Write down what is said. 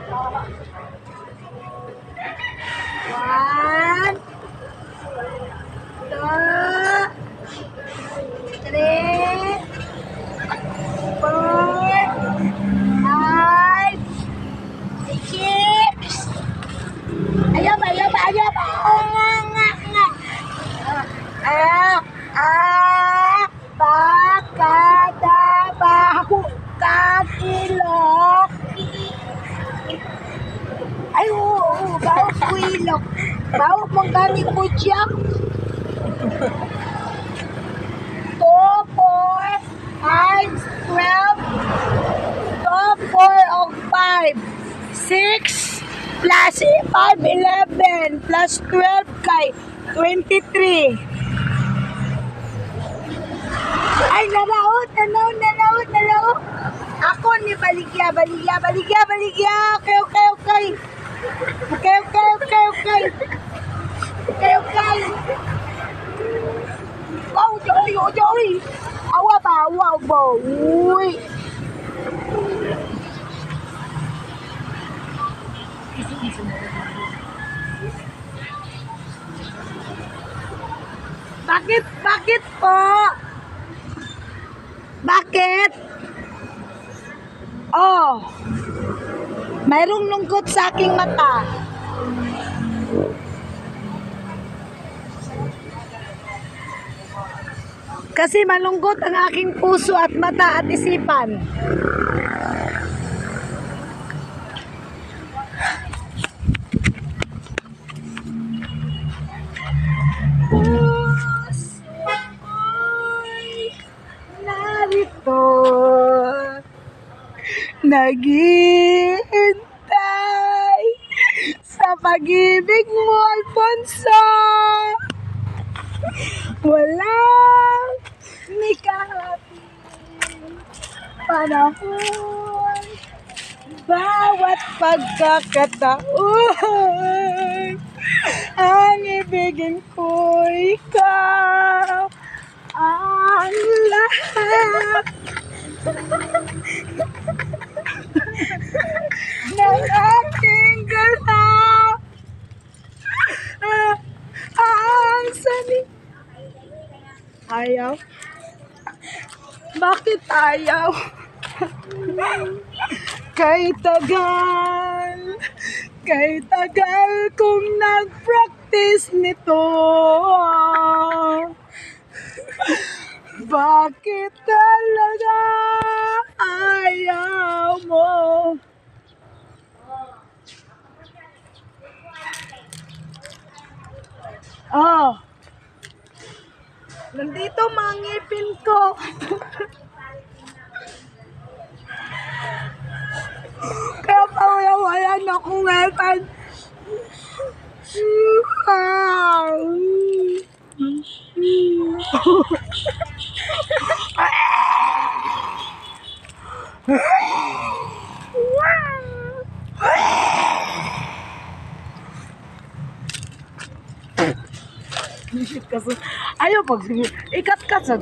One, two, three, four, five, six. Ayaw ba? Pakadabaho kakilok. Ay, oo, baho kuilok. Baho mong gani po siya. 2, 4, 5, 12. 2, 4 of 5. 6 plus 5, 11 plus 12 kay 23. Ay, nalaot. Ako ni baligya. Okay. Wow, Joey. Awa ba? Uy. Bakit po? Bakit? Oh. Mayroong lungkot sa aking mata. Kasi malungkot ang aking puso at mata at isipan. Narito, naghihintay sa pag-ibig mo, Alfonso. Walang nikahating panahon, bawat pagkakataon, ang ibigin ko ikaw ang lahat ng aking ganap. Ang sani. Ayaw? Bakit ayaw? Kay tagal kong nag-practice nito. Bakit talaga ayaw mo? Oh. Nandito mga ngipin ko. Kaya wala na akong ngipin. Ayaw pag ikat-kat sa